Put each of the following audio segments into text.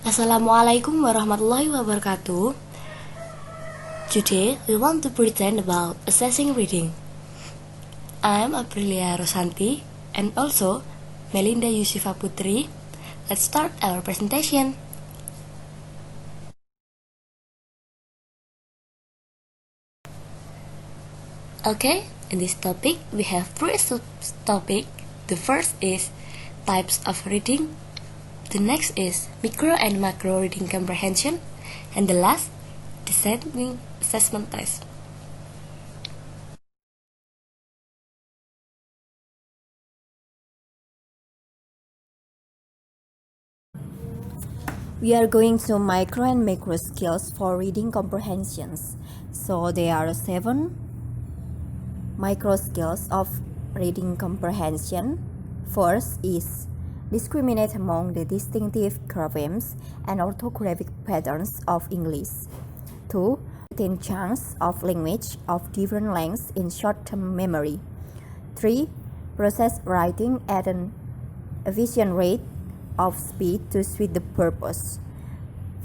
Assalamualaikum warahmatullahi wabarakatuh. Today we want to present about assessing reading. I'm Aprilia Rosanti and also Melinda Yusufa Putri. Let's start our presentation. Okay, in this topic we have three subtopics. The first is types of reading. The next is micro and macro reading comprehension, and the last, designing assessment test. We are going to micro and macro skills for reading comprehensions. So there are 7 micro skills of reading comprehension. First is discriminate among the distinctive graphemes and orthographic patterns of English. 2. Retain chunks of language of different lengths in short-term memory. 3. Process writing at an efficient rate of speed to suit the purpose.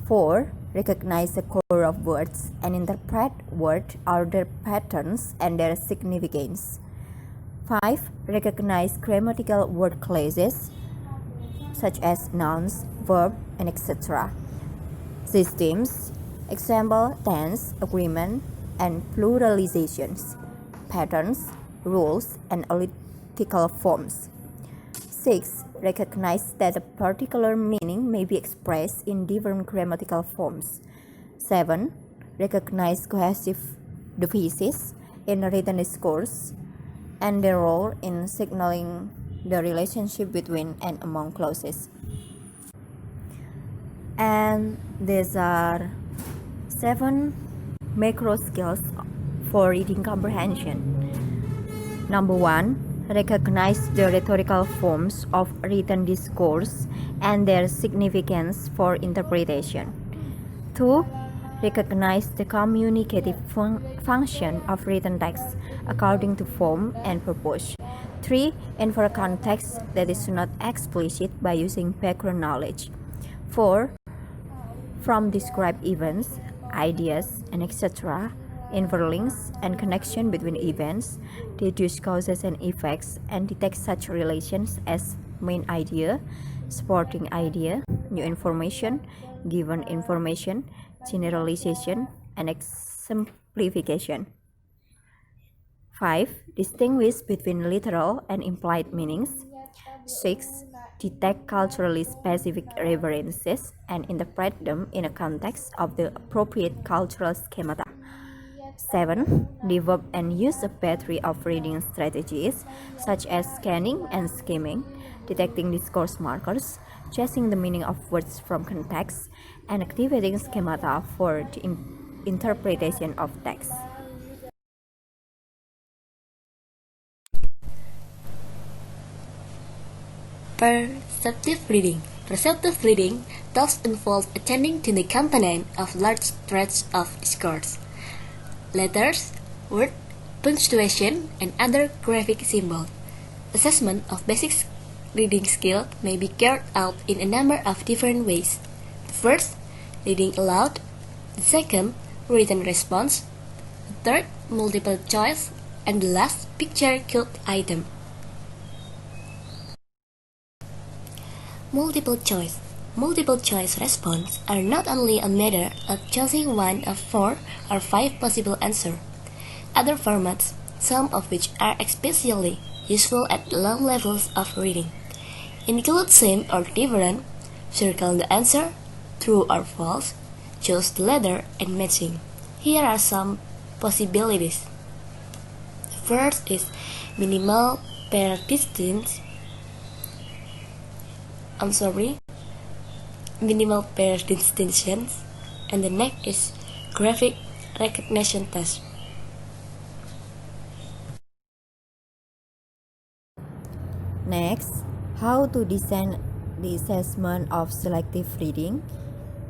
4. Recognize the core of words and interpret word order patterns and their significance. 5. Recognize grammatical word classes such as nouns, verb, and etc. Systems, example, tense, agreement, and pluralizations, patterns, rules, and elliptical forms. 6. Recognize that a particular meaning may be expressed in different grammatical forms. 7. Recognize cohesive devices in written discourse and their role in signaling the relationship between and among clauses. And these are 7 macro skills for reading comprehension. Number 1. Recognize the rhetorical forms of written discourse and their significance for interpretation. 2. Recognize the communicative function of written text according to form and purpose. 3. Infer context that is not explicit by using background knowledge. 4. From described events, ideas, and etc., infer links and connection between events, deduce causes and effects, and detect such relations as main idea, supporting idea, new information, given information, generalization, and exemplification. 5. Distinguish between literal and implied meanings. 6. Detect culturally specific references and interpret them in a context of the appropriate cultural schemata. 7. Develop and use a battery of reading strategies such as scanning and skimming, detecting discourse markers, tracing the meaning of words from context, and activating schemata for the interpretation of text. Perceptive reading. Perceptive reading thus involves attending to the component of large threads of discourse. Letters, word, punctuation, and other graphic symbols. Assessment of basic reading skill may be carried out in a number of different ways. The first, reading aloud. The second, written response. The third, multiple choice. And the last, picture code item. Multiple choice. Multiple choice response are not only a matter of choosing one of 4 or 5 possible answers. Other formats, some of which are especially useful at long levels of reading, include same or different, circle the answer, true or false, choose the letter, and matching. Here are some possibilities. The first is minimal pair distance. Minimal pair distinctions, and the next is graphic recognition test. Next, how to design the assessment of selective reading.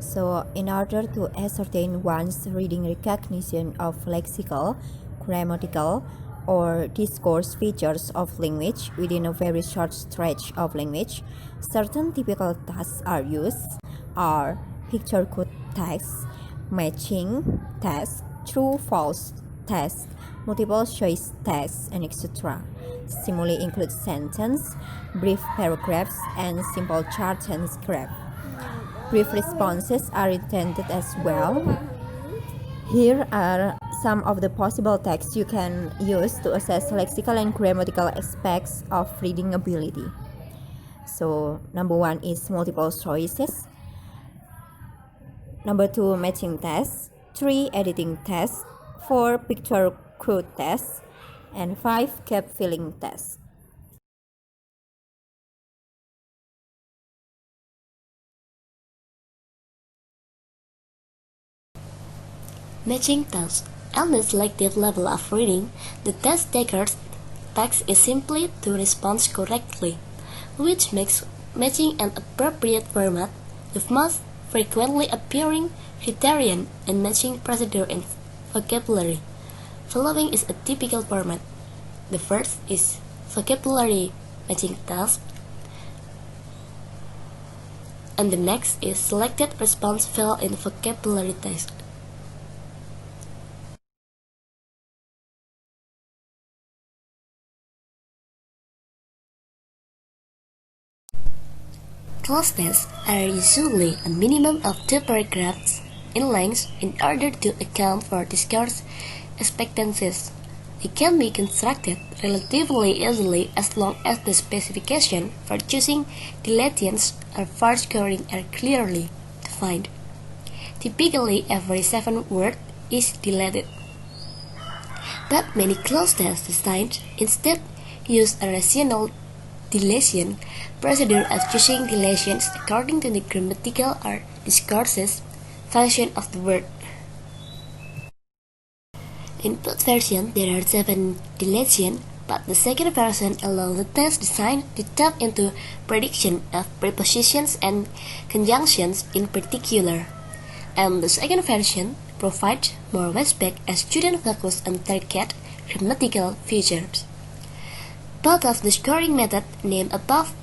So, in order to ascertain one's reading recognition of lexical, grammatical, or discourse features of language within a very short stretch of language, certain typical tasks are used. are picture code tests, matching tests, true-false tests, multiple choice tests, and etc. Stimuli include sentence, brief paragraphs, and simple charts and graph. Brief responses are intended as well. Here are some of the possible texts you can use to assess lexical and grammatical aspects of reading ability. So, number 1 is multiple choices. Number 2, matching tests. 3, editing tests. 4, picture code tests. And 5, gap filling tests. Matching tests. At the selective level of reading, the test taker's task is simply to respond correctly, which makes matching an appropriate format the most frequently appearing criterion in matching procedure and vocabulary. Following is a typical format. The first is vocabulary matching task, and the next is selected response field in vocabulary test. Class tests are usually a minimum of 2 paragraphs in length in order to account for discourse expectancies. They can be constructed relatively easily as long as the specification for choosing dilations or for scoring are clearly defined. Typically, every 7 words is dilated. But many class test designs instead use a rational dilation procedure of choosing dilations according to the grammatical or discourses function of the word. In both versions, there are 7 dilations, but the second version allows the test design to tap into prediction of prepositions and conjunctions in particular. And the second version provides more respect as students focus on target grammatical features. Both of the scoring methods named above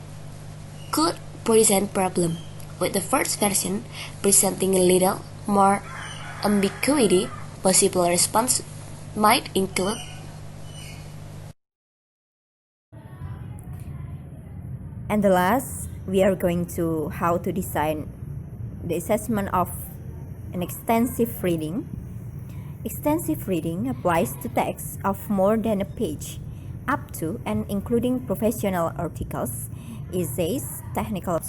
could present problem, with the first version presenting a little more ambiguity. Possible response might include And the last, we are going to how to design the assessment of an extensive reading. Extensive reading applies to texts of more than a page, up to and including professional articles, essays, technical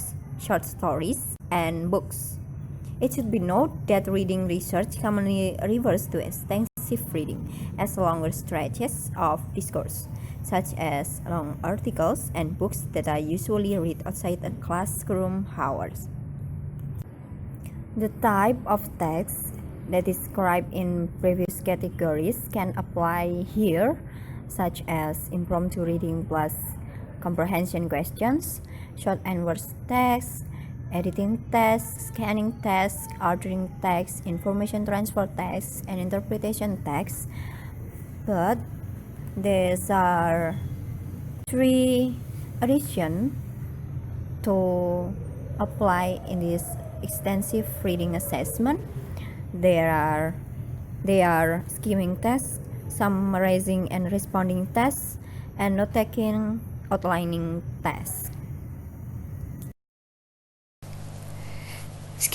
short stories, and books. It should be noted that reading research commonly refers to extensive reading as longer stretches of discourse, such as long articles and books that are usually read outside a classroom hours. The type of text that described in previous categories can apply here, such as impromptu reading plus comprehension questions, short and words text, editing tests, scanning tests, ordering text, information transfer text, and interpretation text. But these are 3 additions to apply in this extensive reading assessment. They are skimming tests, summarizing and responding tests, and note-taking outlining tests.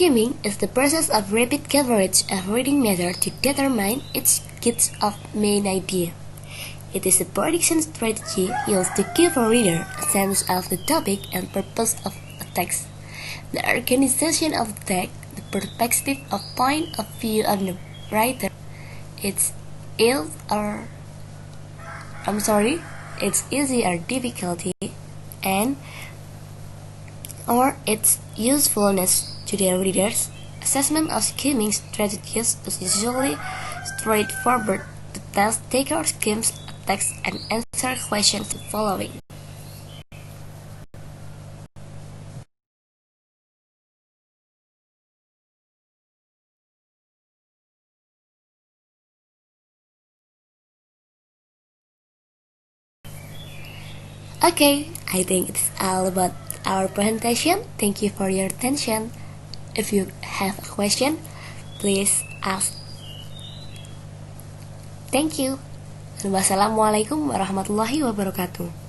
skimming is the process of rapid coverage of reading matter to determine its gist of main idea. It is a prediction strategy used to give a reader a sense of the topic and purpose of a text, the organization of the text, the perspective of point of view of the writer, its ill or its easy or difficulty, and or its usefulness to the readers. Assessment of skimming strategies is usually straightforward. The test taker skims a text and answer questions following. Okay, I think it's all about our presentation. Thank you for your attention. If you have a question, please ask. Thank you. Wassalamualaikum warahmatullahi wabarakatuh.